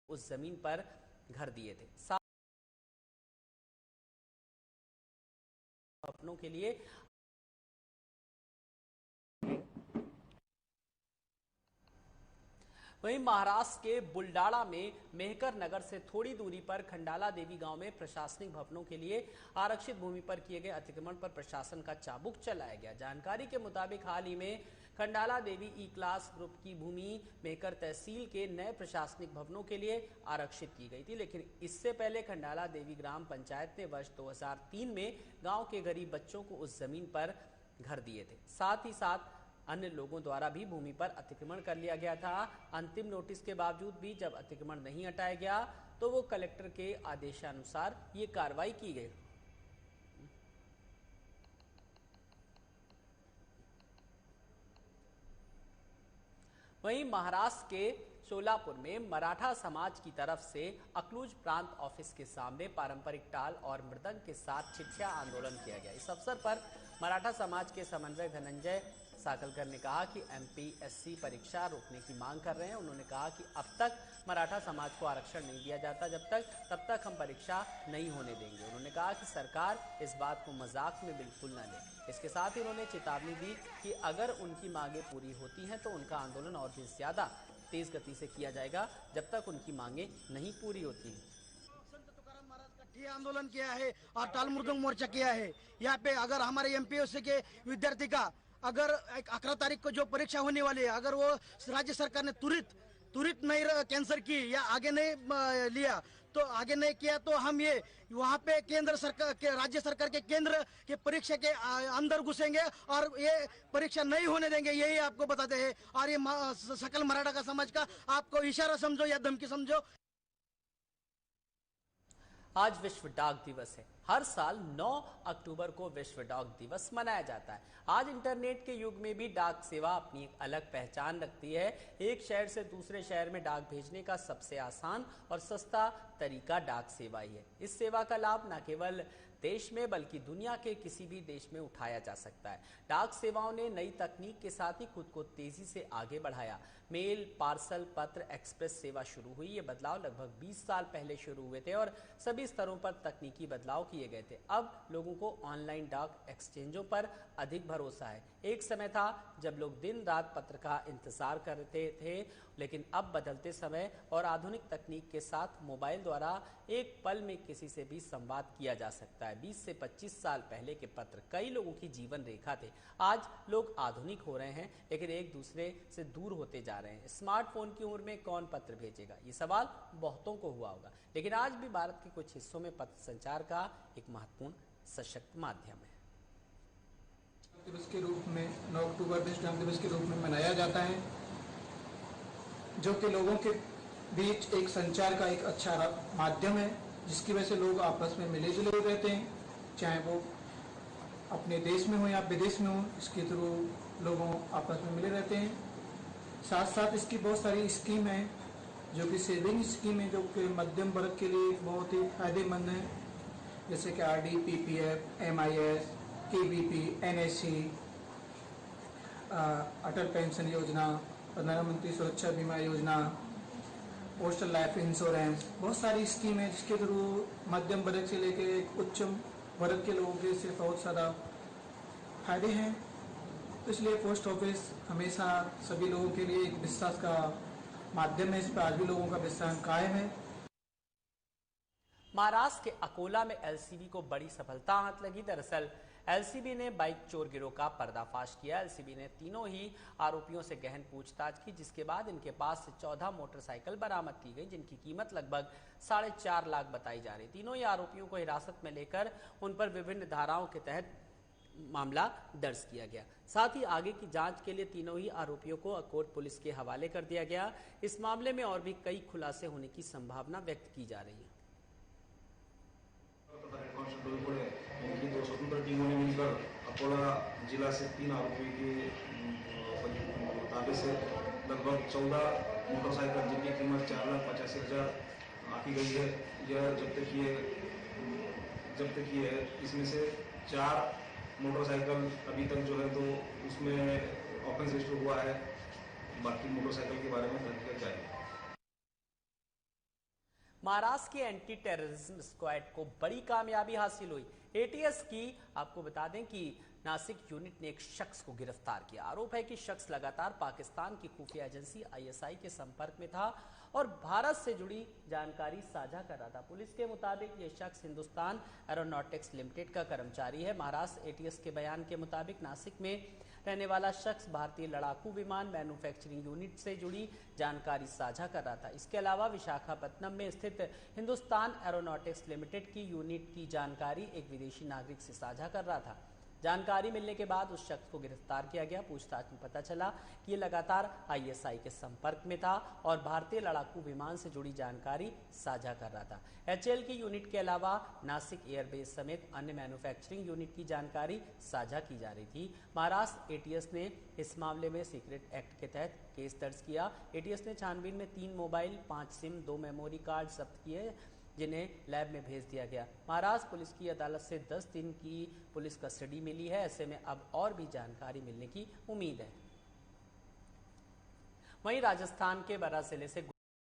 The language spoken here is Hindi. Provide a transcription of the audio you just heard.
उस जमीन पर घर दिए थे। अपनों के लिए वहीं महाराष्ट्र के बुलडाड़ा में मेहकर नगर से थोड़ी दूरी पर खंडाला देवी गांव में प्रशासनिक भवनों के लिए आरक्षित भूमि पर किए गए अतिक्रमण पर प्रशासन का चाबुक चलाया गया। जानकारी के मुताबिक हाल ही में खंडाला देवी ई क्लास ग्रुप की भूमि मेहकर तहसील के नए प्रशासनिक भवनों के लिए आरक्षित की गई थी, लेकिन इससे पहले खंडाला देवी ग्राम पंचायत ने वर्ष 2003 में गांव के गरीब बच्चों को उस जमीन पर घर दिए थे। साथ ही साथ अन्य लोगों द्वारा भी भूमि पर अतिक्रमण कर लिया गया था। अंतिम नोटिस के बावजूद भी जब अतिक्रमण नहीं हटाया गया तो वो कलेक्टर के आदेशानुसार ये कार्रवाई की गई। वहीं महाराष्ट्र के सोलापुर में मराठा समाज की तरफ से अकलूज प्रांत ऑफिस के सामने पारंपरिक टाल और मृदंग के साथ छिछया आंदोलन किया गया। इस अवसर पर मराठा समाज के समन्वयक धनंजय साकलकर ने कहा कि एमपीएससी परीक्षा रोकने की मांग कर रहे हैं। उन्होंने कहा कि अब तक मराठा समाज को आरक्षण नहीं दिया जाता तब तक हम परीक्षा नहीं होने देंगे। उन्होंने कहा कि सरकार इस बात को मजाक में बिल्कुल न ले। इसके साथ ही उन्होंने चेतावनी दी कि अगर उनकी मांगें पूरी होती हैं तो उनका आंदोलन और भी ज्यादा तेज गति से किया जाएगा जब तक उनकी मांगें नहीं पूरी होती हैं। ये आंदोलन किया है और टाल मृदंग मोर्चा किया है। यहाँ पे अगर हमारे एमपीएससी के विद्यार्थी का अगर 11 तारीख को जो परीक्षा होने वाली है, अगर वो राज्य सरकार ने तुरंत नहीं कैंसिल की या आगे नहीं लिया तो आगे नहीं किया तो हम ये वहाँ पे केंद्र सरकार के राज्य सरकार के केंद्र के परीक्षा के अंदर घुसेंगे और ये परीक्षा नहीं होने देंगे, यही आपको बताते हैं। और ये सकल मराठा का समाज का आपको इशारा समझो या धमकी समझो। आज विश्व डाक दिवस है। हर साल 9 अक्टूबर को विश्व डाक दिवस मनाया जाता है। आज इंटरनेट के युग में भी डाक सेवा अपनी एक अलग पहचान रखती है। एक शहर से दूसरे शहर में डाक भेजने का सबसे आसान और सस्ता तरीका डाक सेवा ही है। इस सेवा का लाभ न केवल देश में बल्कि दुनिया के किसी भी देश में उठाया जा सकता है। डाक सेवाओं ने नई तकनीक के साथ ही खुद को तेजी से आगे बढ़ाया। मेल, पार्सल, पत्र, एक्सप्रेस सेवा शुरू हुई। ये बदलाव लगभग 20 साल पहले शुरू हुए थे और सभी स्तरों पर तकनीकी बदलाव किए गए थे। अब लोगों को ऑनलाइन डाक एक्सचेंजों पर अधिक भरोसा है। एक समय था जब लोग दिन रात पत्र का इंतजार करते थे, लेकिन अब बदलते समय और आधुनिक तकनीक के साथ मोबाइल द्वारा एक पल में किसी से भी संवाद किया जा सकता है। 20 से 25 साल पहले के पत्र कई लोगों की जीवन रेखा थे। आज लोग आधुनिक हो रहे हैं लेकिन एक दूसरे से दूर होते जा रहे हैं। स्मार्टफोन की उम्र में कौन पत्र भेजेगा, ये सवाल बहुतों को हुआ होगा, लेकिन आज भी भारत के कुछ हिस्सों में पत्र संचार का एक महत्वपूर्ण सशक्त माध्यम है। दिवस के रूप में 9 अक्टूबर विश्व डाक दिवस के रूप में मनाया जाता है, जो कि लोगों के बीच एक संचार का एक अच्छा माध्यम है, जिसकी वजह से लोग आपस में मिले जुले रहते हैं, चाहे वो अपने देश में हो या विदेश में हो। इसके थ्रू लोगों आपस में मिले रहते हैं। साथ साथ इसकी बहुत सारी स्कीम है जो कि सेविंग स्कीम है, जो कि मध्यम वर्ग के लिए बहुत ही फायदेमंद है, जैसे कि RD, PPF, MIS, KVP, NSC, Atal pension योजना, प्रधानमंत्री सुरक्षा बीमा योजना, पोस्टल लाइफ इंश्योरेंस, बहुत सारी स्कीम है जिसके थ्रू मध्यम वर्ग से लेकर उच्च वर्ग के लोगों के से बहुत ज़्यादा फायदे हैं। इसलिए पोस्ट ऑफिस हमेशा सभी लोगों के लिए एक विश्वास का माध्यम है। इस पर आज भी लोगों का विश्वास कायम है। महाराष्ट्र के अकोला में एलसीबी को बड़ी सफलता हाथ लगी। दरअसल एलसीबी ने बाइक चोर गिरोह का पर्दाफाश किया। एलसीबी ने तीनों ही आरोपियों से गहन पूछताछ की, जिसके बाद इनके पास से 14 मोटरसाइकिल बरामद की गई, जिनकी कीमत लगभग 4.5 लाख बताई जा रही। तीनों ही आरोपियों को हिरासत में लेकर उन पर विभिन्न धाराओं के तहत मामला दर्ज किया गया। साथ ही आगे की जांच के लिए तीनों ही आरोपियों को अकोट पुलिस के हवाले कर दिया गया। इस मामले में और भी कई खुलासे होने की संभावना व्यक्त की जा रही है। इनकी 2 स्वतंत्र टीमों ने मिलकर अकोला जिला से 3 आरोपी के ताबे से लगभग 14 मोटरसाइकिल जिनकी कीमत 4,85,000 आकी गई है, यह जब्त की है। इसमें से 4 मोटरसाइकिल अभी तक जो है तो उसमें ऑफेंस रजिस्टर हुआ है। बाकी मोटरसाइकिल के बारे में तहकीकात जारी है। महाराष्ट्र की एंटी टेररिज्म स्क्वाड को बड़ी कामयाबी हासिल हुई। एटीएस की आपको बता दें कि नासिक यूनिट ने एक शख्स को गिरफ्तार किया। आरोप है कि शख्स लगातार पाकिस्तान की खुफिया एजेंसी आईएसआई के संपर्क में था और भारत से जुड़ी जानकारी साझा कर रहा था। पुलिस के मुताबिक ये शख्स हिंदुस्तान एरोनॉटिक्स लिमिटेड का कर्मचारी है। महाराष्ट्र एटीएस के बयान के मुताबिक नासिक में रहने वाला शख्स भारतीय लड़ाकू विमान मैन्युफैक्चरिंग यूनिट से जुड़ी जानकारी साझा कर रहा था। इसके अलावा विशाखापत्तनम में स्थित हिंदुस्तान एरोनॉटिक्स लिमिटेड की यूनिट की जानकारी एक विदेशी नागरिक से साझा कर रहा था। जानकारी मिलने के बाद उस शख्स को गिरफ्तार किया गया। पूछताछ में पता चला कि ये लगातार आईएसआई के संपर्क में था और भारतीय लड़ाकू विमान से जुड़ी जानकारी साझा कर रहा था। एचएएल की यूनिट के अलावा नासिक एयरबेस समेत अन्य मैन्युफैक्चरिंग यूनिट की जानकारी साझा की जा रही थी। महाराष्ट्र एटीएस ने इस मामले में सीक्रेट एक्ट के तहत केस दर्ज किया। एटीएस ने छानबीन में 3 मोबाइल, 5 सिम, 2 मेमोरी कार्ड जब्त किए जिन्हें लैब में भेज दिया गया। महाराष्ट्र पुलिस की अदालत से 10 दिन की पुलिस कस्टडी मिली है। ऐसे में अब और भी जानकारी मिलने की उम्मीद है। वहीं राजस्थान के बरा जिले से